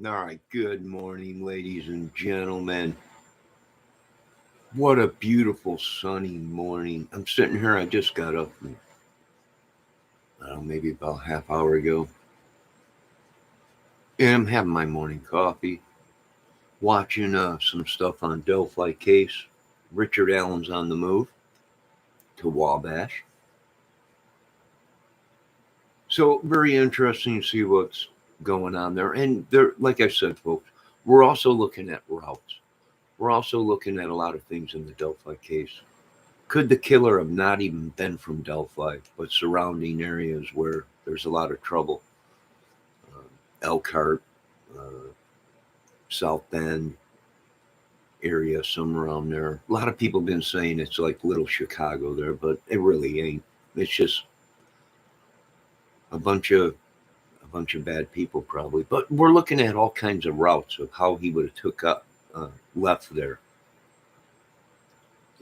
All right, good morning, ladies and gentlemen. What a beautiful sunny morning. I'm sitting here, I just got up, maybe about half hour ago, and I'm having my morning coffee, watching some stuff on Delphi case. Richard Allen's on the move to Wabash. So, very interesting to see what's going on there. And there, like I said, folks, we're also looking at routes. We're also looking at a lot of things in the Delphi case. Could the killer have not even been from Delphi, but surrounding areas where there's a lot of trouble? Elkhart, uh, South Bend area, somewhere around there. A lot of people have been saying it's like little Chicago there, but it really ain't. It's just a bunch of bad people probably. But we're looking at all kinds of routes of how he would have took up left there,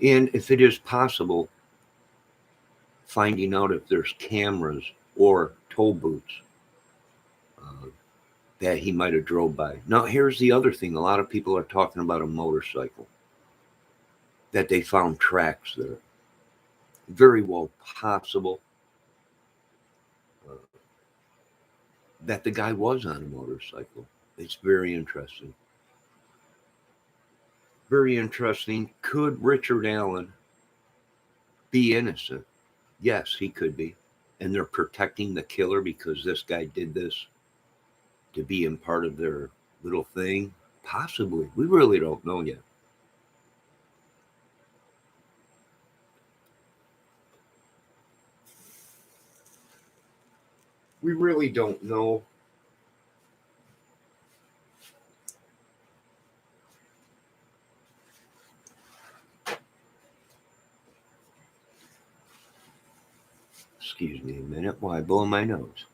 and if it is possible, finding out if there's cameras or toll booths uh, that he might have drove by. Now, here's the other thing. A lot of people are talking about a motorcycle, that they found tracks there. Very well possible uh, that the guy was on a motorcycle. It's very interesting. Very interesting. Could Richard Allen be innocent? Yes, he could be. And they're protecting the killer because this guy did this to be in part of their little thing? Possibly. We really don't know yet. We really don't know. Excuse me a minute while I blow my nose.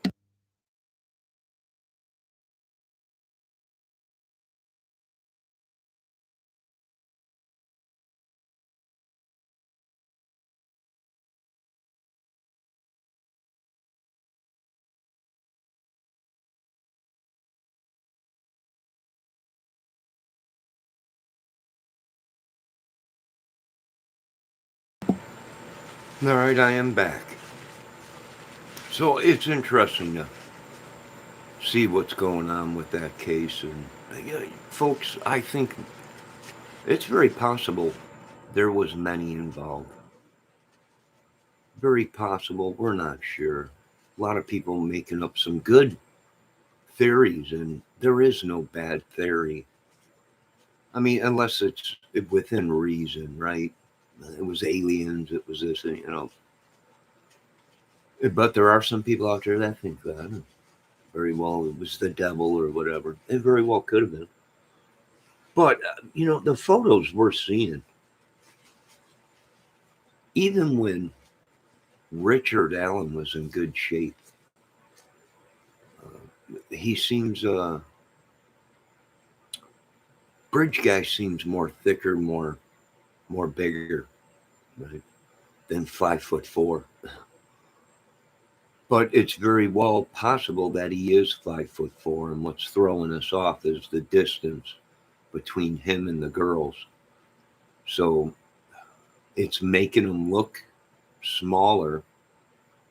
All right, I am back. So it's interesting to see what's going on with that case. And folks, I think it's very possible there was many involved. Very possible. We're not sure. A lot of people making up some good theories, and there is no bad theory. I mean, unless it's within reason, right? It was aliens. It was this, and. But there are some people out there that think that very well it was the devil or whatever. It very well could have been. But the photos we're seeing, even when Richard Allen was in good shape, he seems bridge guy seems more thicker, more bigger, right, than 5'4". But it's very well possible that he is 5'4", and what's throwing us off is the distance between him and the girls. So it's making him look smaller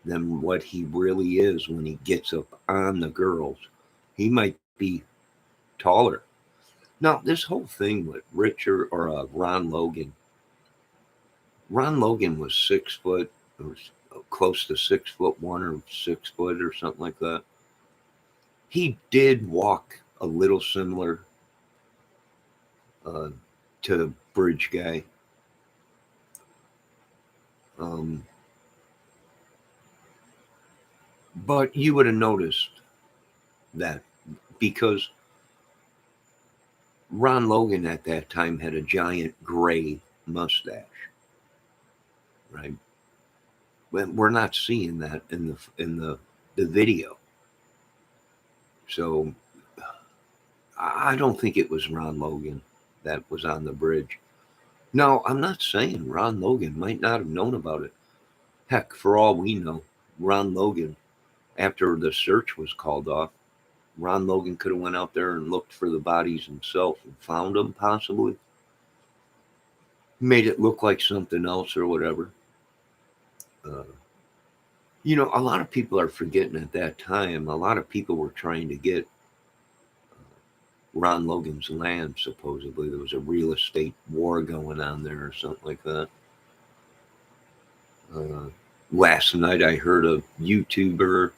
than what he really is when he gets up on the girls. He might be taller. Now, this whole thing with Richard or Ron Logan was 6 foot, or close to 6'1" or 6 foot or something like that. He did walk a little similar uh, to Bridge Guy. Um, but you would have noticed that because Ron Logan at that time had a giant gray mustache, right? We're not seeing that in the video. So I don't think it was Ron Logan that was on the bridge. No, I'm not saying Ron Logan might not have known about it. Heck, for all we know, Ron Logan, after the search was called off, Ron Logan could have went out there and looked for the bodies himself and found them, possibly. Made it look like something else or whatever. A lot of people are forgetting at that time, a lot of people were trying to get Ron Logan's land, supposedly. There was a real estate war going on there or something like that. Last night I heard a YouTuber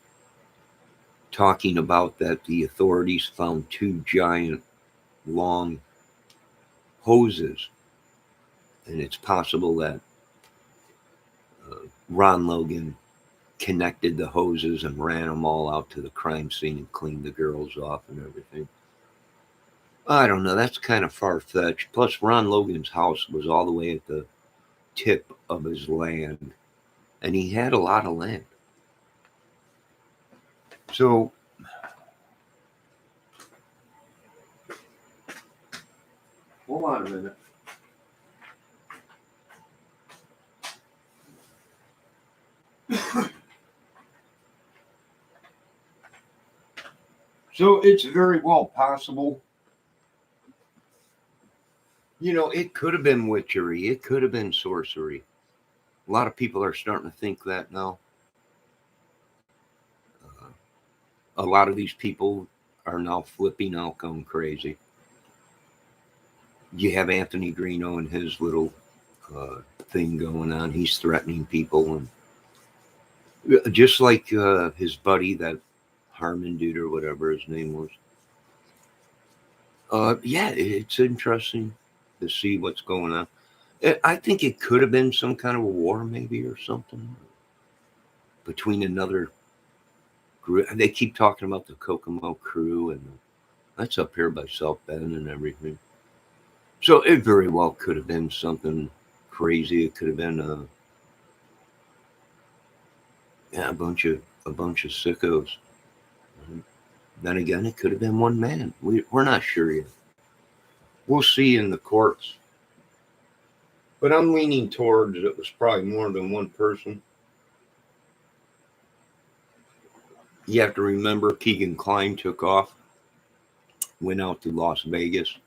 talking about that the authorities found 2 giant long hoses, and it's possible that Ron Logan connected the hoses and ran them all out to the crime scene and cleaned the girls off and everything. I don't know. That's kind of far-fetched. Plus, Ron Logan's house was all the way at the tip of his land, and he had a lot of land. So, hold on a minute. So it's very well possible. It could have been witchery. It could have been sorcery. A lot of people are starting to think that now. A lot of these people are now flipping out, going crazy. You have Anthony Greeno and his little thing going on. He's threatening people, and just like his buddy, that Harmon dude or whatever his name was. Yeah, it's interesting to see what's going on. I think it could have been some kind of a war, maybe, or something between another group. They keep talking about the Kokomo crew, and that's up here by South Bend and everything. So it very well could have been something crazy. It could have been a bunch of sickos. Then again, it could have been one man. We're not sure yet. We'll see in the courts. But I'm leaning towards it was probably more than one person. You have to remember Keegan Kline took off, went out to Las Vegas,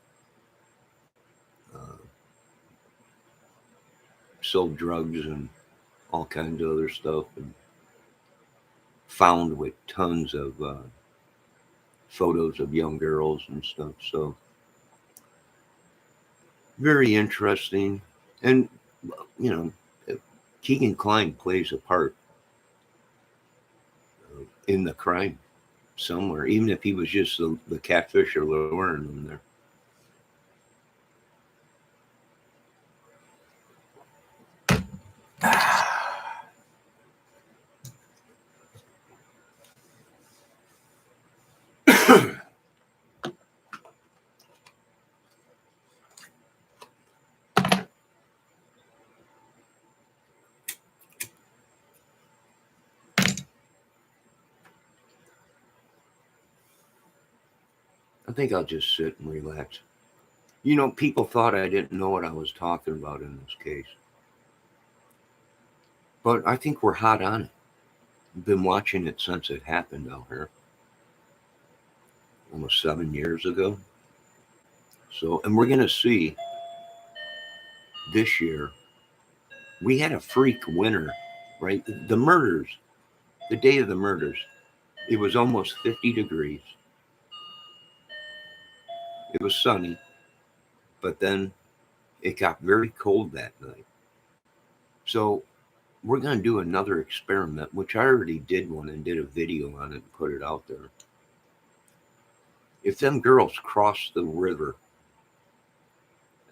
sold drugs and all kinds of other stuff, and found with tons of photos of young girls and stuff. So very interesting. And, Keegan Kline plays a part in the crime somewhere, even if he was just the catfisher luring them there. I think I'll just sit and relax. People thought I didn't know what I was talking about in this case. But I think we're hot on it. I've been watching it since it happened out here. Almost 7 years ago. So, and we're going to see this year. We had a freak winter, right? The murders, the day of the murders, it was almost 50 degrees. It was sunny, but then it got very cold that night. So we're going to do another experiment, which I already did one and did a video on it and put it out there. If them girls cross the river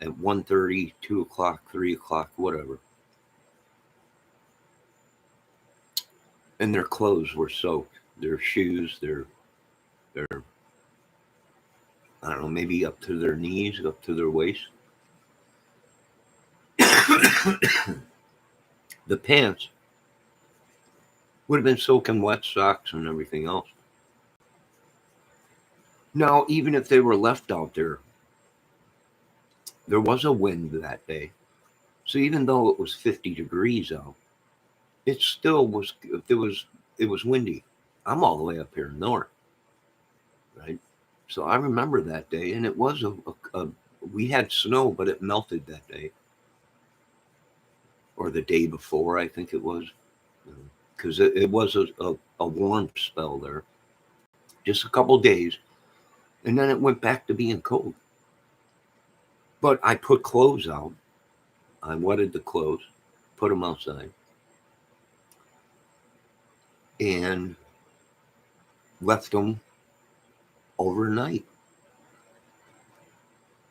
at 1:30, 2 o'clock, 3 o'clock, whatever, and their clothes were soaked, their shoes, their I don't know, maybe up to their knees, up to their waist. The pants would have been soaking wet, socks and everything else. Now, even if they were left out there was a wind that day. So even though it was 50 degrees out, it still was, it was windy. I'm all the way up here north. right? So I remember that day, and it was we had snow, but it melted that day, or the day before, I think it was, because it was a warm spell there, just a couple days, and then it went back to being cold. But I put clothes out. I wetted the clothes, put them outside, and left them overnight.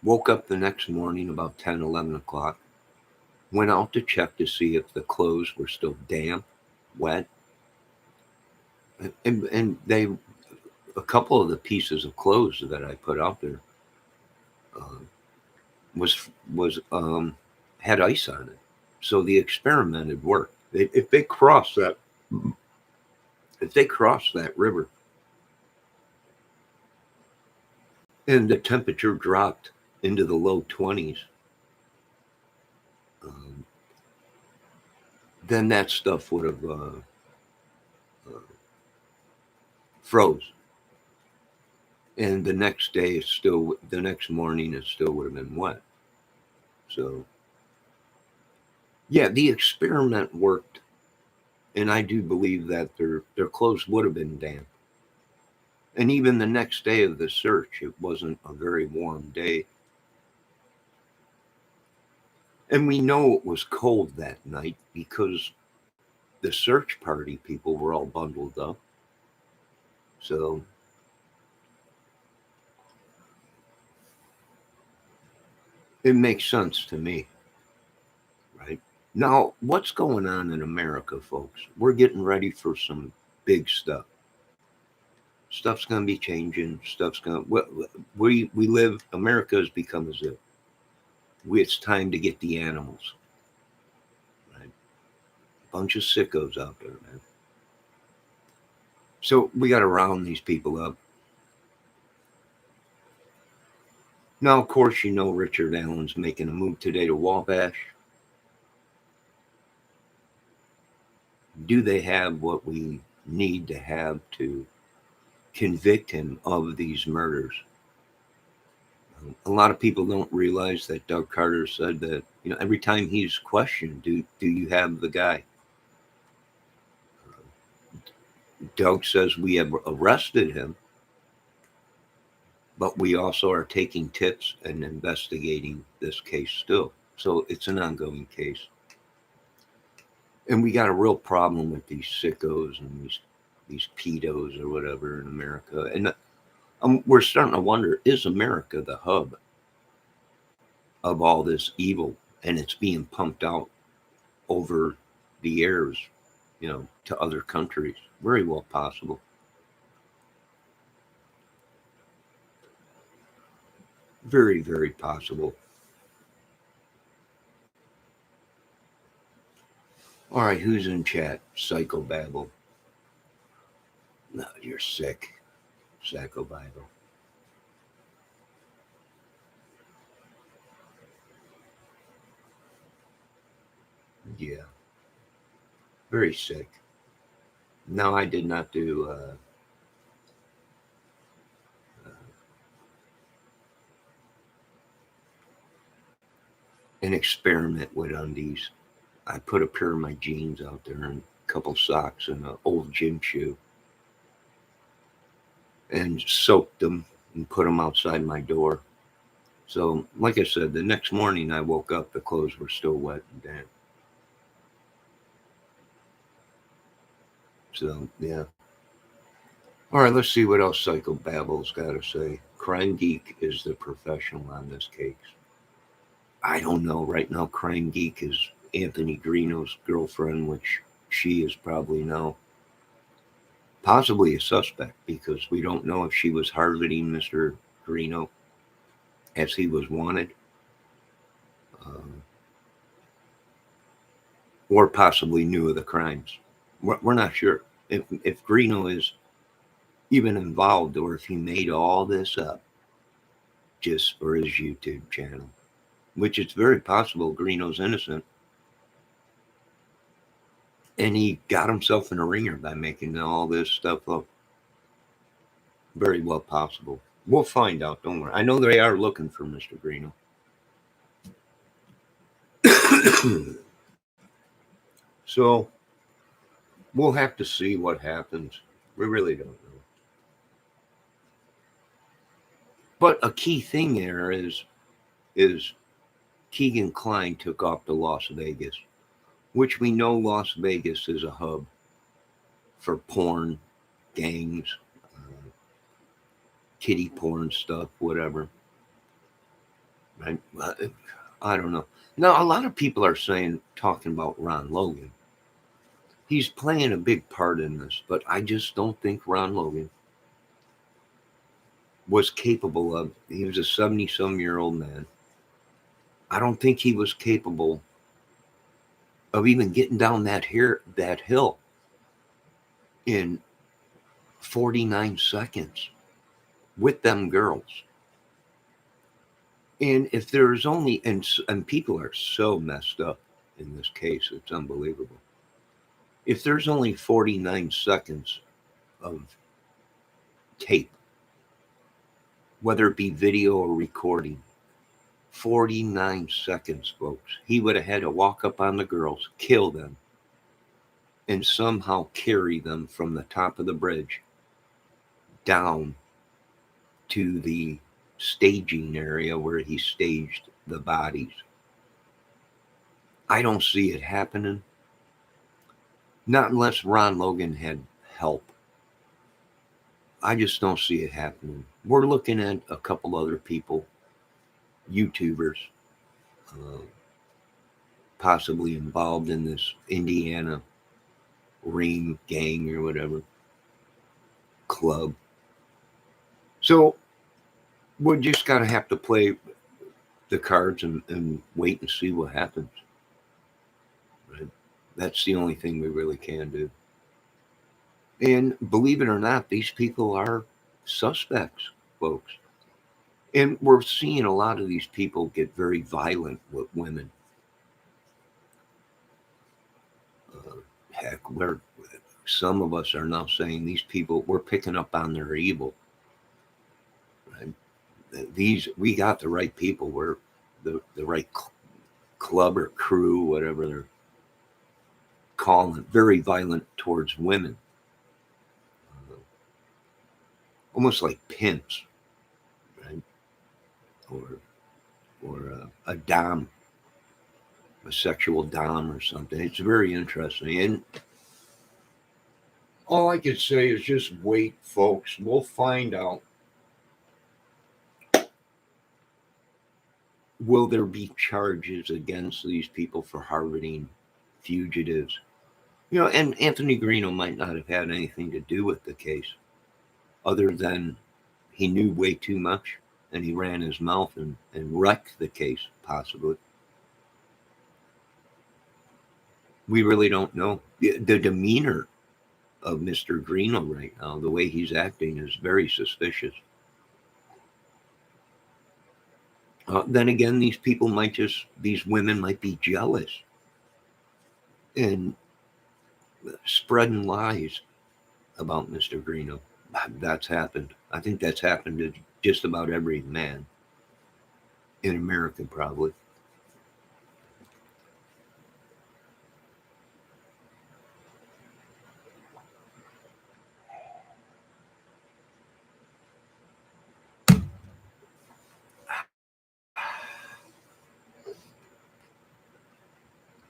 Woke up the next morning about 10, 11 o'clock, went out to check to see if the clothes were still damp, wet, and they, a couple of the pieces of clothes that I put out there uh, was had ice on it, so the experiment had worked. If they cross that, if they cross that river, and the temperature dropped into the low 20s, um, then that stuff would have uh, froze. And the next day, the next morning, it still would have been wet. So, yeah, the experiment worked, and I do believe that their clothes would have been damp. And even the next day of the search, it wasn't a very warm day. And we know it was cold that night because the search party people were all bundled up. So it makes sense to me, right? Now, what's going on in America, folks? We're getting ready for some big stuff. Stuff's going to be changing. Stuff's going to, we live, America has become a zoo. It's time to get the animals, right? Bunch of sickos out there, man. So we got to round these people up. Now, of course, you know Richard Allen's making a move today to Wabash. Do they have what we need to have to convict him of these murders? A lot of people don't realize that Doug Carter said that, every time he's questioned, do you have the guy? Doug says we have arrested him, but we also are taking tips and investigating this case still. So it's an ongoing case. And we got a real problem with these sickos and these pedos or whatever in America. And we're starting to wonder, is America the hub of all this evil? And it's being pumped out over the airs, to other countries. Very well possible. Very, very possible. All right, who's in chat? Psychobabble. No, you're sick. Psychobabble. Yeah, very sick. No, I did not do an experiment with undies. I put a pair of my jeans out there and a couple socks and an old gym shoe and soaked them and put them outside my door. So, like I said, the next morning I woke up, the clothes were still wet and damp. So, yeah. All right, let's see what else Psychobabble's got to say. Crime Geek is the professional on this case. I don't know. Right now, Crime Geek is Anthony Greeno's girlfriend, which she is probably now possibly a suspect because we don't know if she was harboring Mr. Greeno as he was wanted, uh, or possibly knew of the crimes. We're not sure if Greeno is even involved or if he made all this up just for his YouTube channel, which it's very possible Greeno's innocent and he got himself in a ringer by making all this stuff up. Very well possible. We'll find out. Don't worry. I know they are looking for Mr. Greeno. So we'll have to see what happens. We really don't know. But a key thing there is Keegan Kline took off to Las Vegas, which we know Las Vegas is a hub for porn, gangs, uh, kitty porn stuff, whatever. Right? I don't know. Now, a lot of people are talking about Ron Logan. He's playing a big part in this, but I just don't think Ron Logan was capable of. He was a 70-some-year-old man. I don't think he was capable of even getting down that hill in 49 seconds with them girls. And if there's only and people are so messed up in this case, it's unbelievable. If there's only 49 seconds of tape, whether it be video or recording, 49 seconds, folks. He would have had to walk up on the girls, kill them, and somehow carry them from the top of the bridge down to the staging area where he staged the bodies. I don't see it happening. Not unless Ron Logan had help. I just don't see it happening. We're looking at a couple other people, YouTubers, possibly involved in this Indiana ring gang or whatever club. So we're just gotta have to play the cards and wait and see what happens. Right? That's the only thing we really can do. And believe it or not, these people are suspects, folks. And we're seeing a lot of these people get very violent with women. Heck, some of us are now saying these people, we're picking up on their evil. Right? We got the right people. We're the right club or crew, whatever they're calling it, very violent towards women. Almost like pimps, right? Or a dom, a sexual dom or something. It's very interesting. And all I could say is just wait, folks. We'll find out. Will there be charges against these people for harboring fugitives? And Anthony Greeno might not have had anything to do with the case, other than he knew way too much and he ran his mouth and wrecked the case, possibly. We really don't know. The demeanor of Mr. Greeno right now, the way he's acting, is very suspicious. Then again, these women might be jealous and spreading lies about Mr. Greeno. That's happened. I think that's happened to just about every man in America, probably.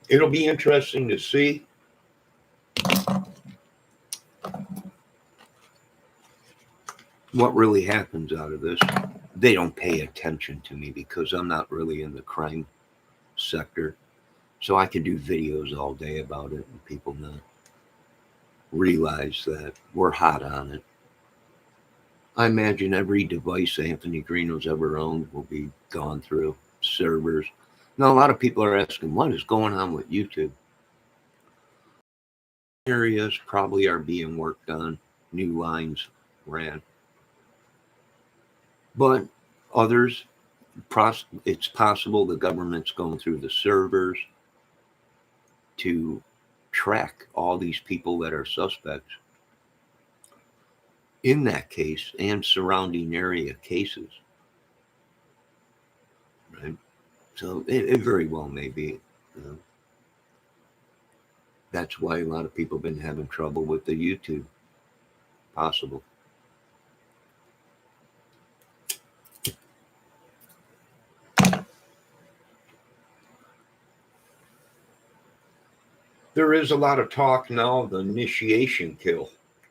It'll be interesting to see what really happens out of this. They don't pay attention to me because I'm not really in the crime sector. So I could do videos all day about it and people not realize that we're hot on it. I imagine every device Anthony Greeno's ever owned will be gone through, servers. Now, a lot of people are asking, what is going on with YouTube? Areas probably are being worked on, new lines ran. But others, it's possible the government's going through the servers to track all these people that are suspects. in that case and surrounding area cases, right? So it very well may be. Uh, that's why a lot of people have been having trouble with the YouTube. Possible. There is a lot of talk now of the initiation kill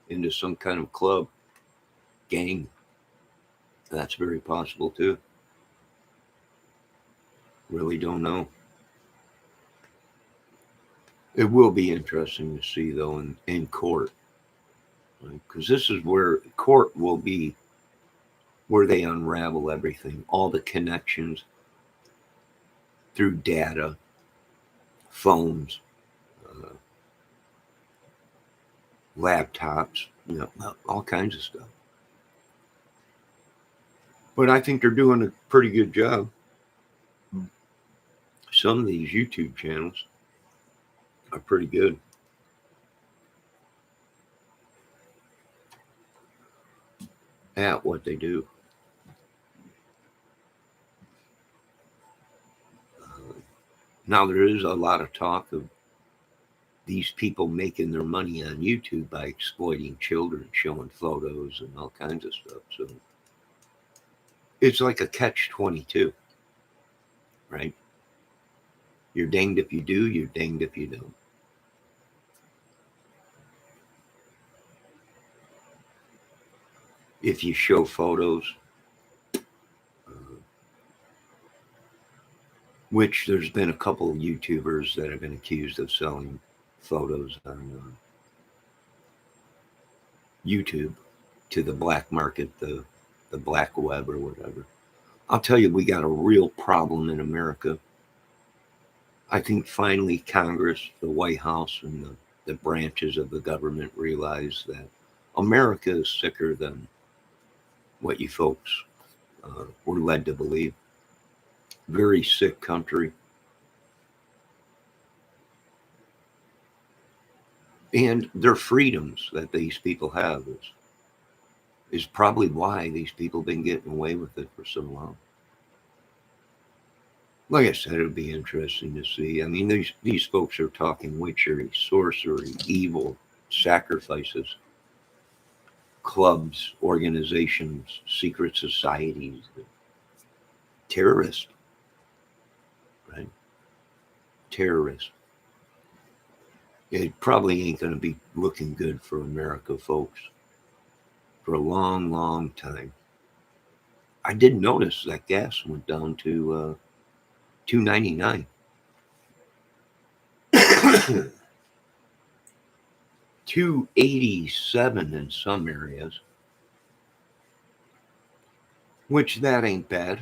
into some kind of club, gang. That's very possible too. Really don't know. It will be interesting to see though in court, because right? This is where court will be where they unravel everything, all the connections through data, phones, uh, laptops, all kinds of stuff. But I think they're doing a pretty good job. Some of these YouTube channels are pretty good. At what they do. Now, there is a lot of talk of these people making their money on YouTube by exploiting children, showing photos and all kinds of stuff. So it's like a catch-22, right? You're danged if you do, you're danged if you don't. If you show photos, which there's been a couple of YouTubers that have been accused of selling photos on YouTube to the black market, the black web or whatever. I'll tell you, we got a real problem in America. I think finally Congress, the White House, and the branches of the government realize that America is sicker than what you folks were led to believe. Very sick country. And their freedoms that these people have is probably why these people have been getting away with it for so long. Like I said, it'll be interesting to see. I mean, these folks are talking witchery, sorcery, evil, sacrifices, clubs, organizations, secret societies, terrorists, right? Terrorists. It probably ain't going to be looking good for America, folks, for a long, long time. I did notice that gas went down to $2.99. $2.87 in some areas, which that ain't bad.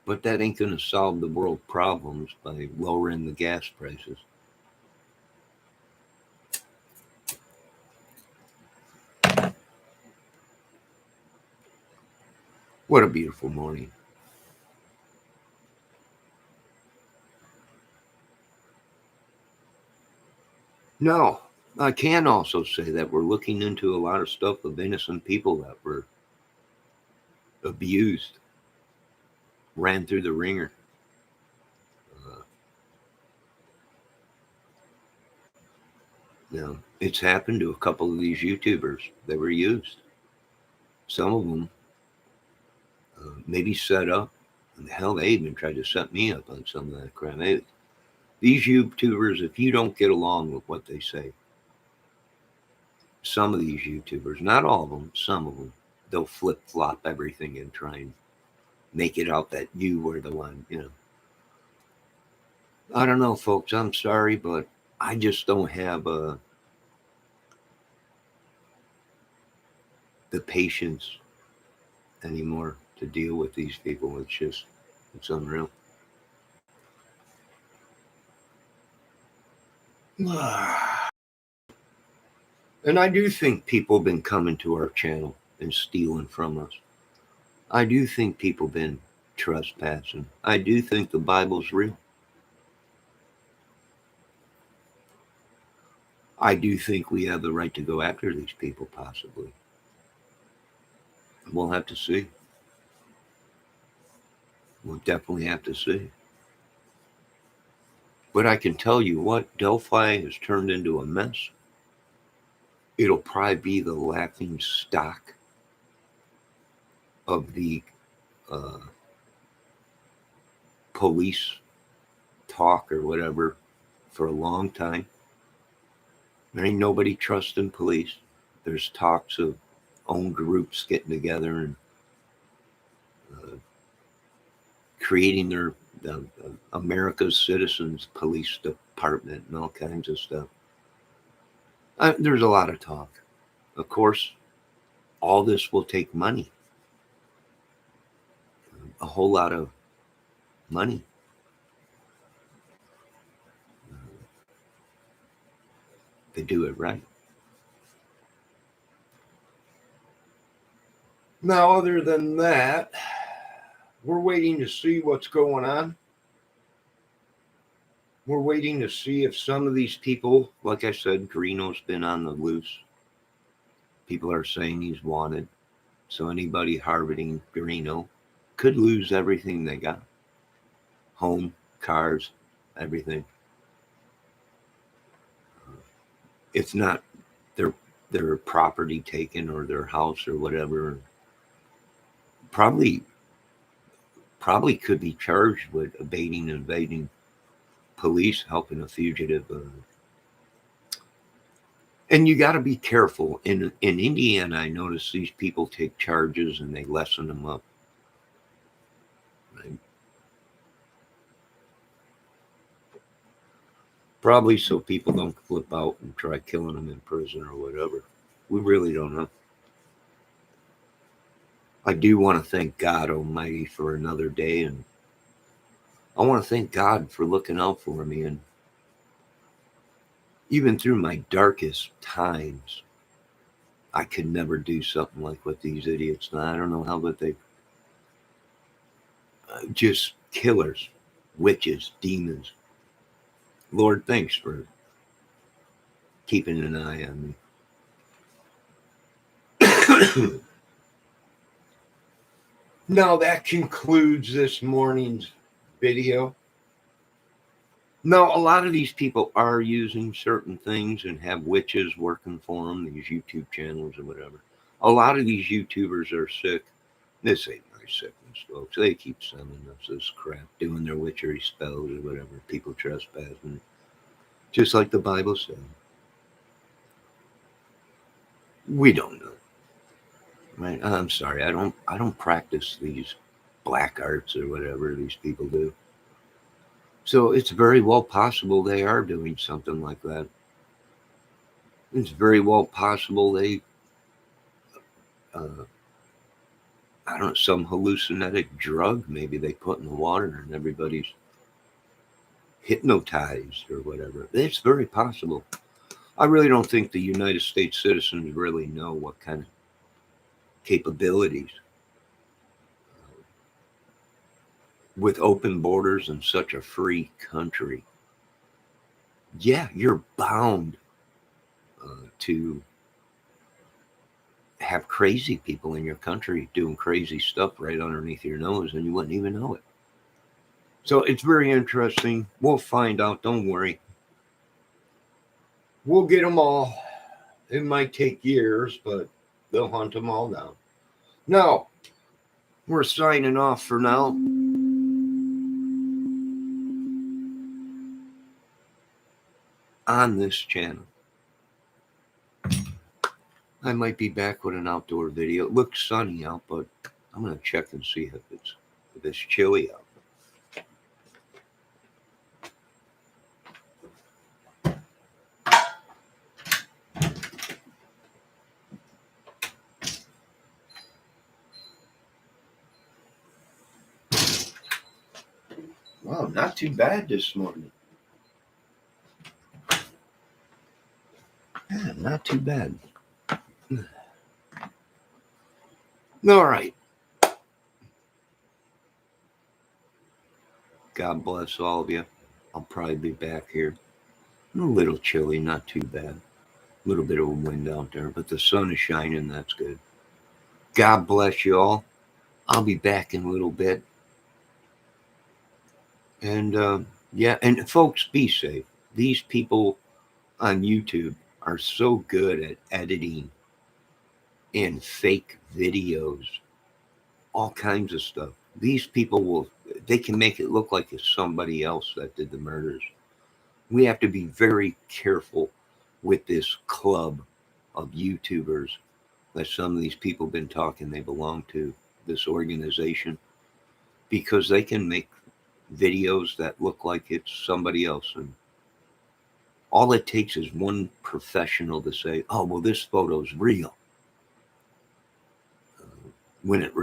But that ain't going to solve the world problems by lowering the gas prices. What a beautiful morning. Now, I can also say that we're looking into a lot of stuff of innocent people that were abused, ran through the ringer. It's happened to a couple of these YouTubers that were used. Some of them maybe set up, and hell, they even tried to set me up on some of that crap. These YouTubers, if you don't get along with what they say, some of these YouTubers, not all of them, some of them, they'll flip-flop everything and try and make it out that you were the one, I don't know, folks. I'm sorry, but I just don't have the patience anymore to deal with these people. It's unreal. And I do think people have been coming to our channel and stealing from us. I do think people have been trespassing. I do think the Bible's real. I do think we have the right to go after these people, possibly. We'll have to see. We'll definitely have to see. But I can tell you what, Delphi has turned into a mess. It'll probably be the laughing stock of the uh, police talk or whatever for a long time. There ain't nobody trusting police. There's talks of own groups getting together and uh, creating their America's Citizens Police Department and all kinds of stuff. There's a lot of talk. Of course, all this will take money, a whole lot of money. They do it right. Now, other than that, we're waiting to see what's going on. We're waiting to see if some of these people, like I said, Greeno's been on the loose. People are saying he's wanted. So anybody harboring Greeno could lose everything they got. Home, cars, everything. If not their property taken or their house or whatever, probably could be charged with abating and evading police, helping a fugitive. And you got to be careful. In Indiana, I notice these people take charges and they lessen them up. Right? Probably so people don't flip out and try killing them in prison or whatever. We really don't know. I do want to thank God Almighty for another day, and I want to thank God for looking out for me. And even through my darkest times, I could never do something like what these idiots do. I don't know how, but they just killers, witches, demons. Lord, thanks for keeping an eye on me. Now that concludes this morning's video. Now, a lot of these people are using certain things and have witches working for them, these YouTube channels or whatever. A lot of these YouTubers are sick. This ain't my sickness, folks. They keep sending us this crap, doing their witchery spells or whatever. People trespassing, just like the Bible said. We don't know. Right? I'm sorry. I don't practice these black arts or whatever these people do. So it's very well possible they are doing something like that. It's very well possible they, I don't know, some hallucinogenic drug maybe they put in the water and everybody's hypnotized or whatever. It's very possible. I really don't think the United States citizens really know what kind of capabilities with open borders and such a free country. Yeah, you're bound to have crazy people in your country doing crazy stuff right underneath your nose and you wouldn't even know it. So it's very interesting. We'll find out. Don't worry. We'll get them all. It might take years, but they'll hunt them all down. Now, we're signing off for now. On this channel. I might be back with an outdoor video. It looks sunny out, but I'm going to check and see if it's chilly out. Wow, not too bad this morning. Yeah, not too bad. All right. God bless all of you. I'll probably be back here. A little chilly, not too bad. A little bit of a wind out there, but the sun is shining. That's good. God bless you all. I'll be back in a little bit. And yeah, and folks, be safe. These people on YouTube are so good at editing and fake videos, all kinds of stuff. These people they can make it look like it's somebody else that did the murders. We have to be very careful with this club of YouTubers that some of these people have been talking they belong to, this organization, because they can make videos that look like it's somebody else. And all it takes is one professional to say, oh, well, this photo's real. When it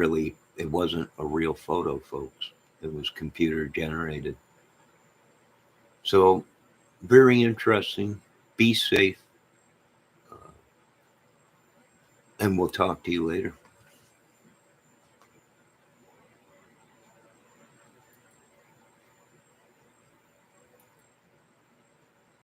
wasn't a real photo, folks. It was computer generated. So, very interesting. Be safe. And we'll talk to you later.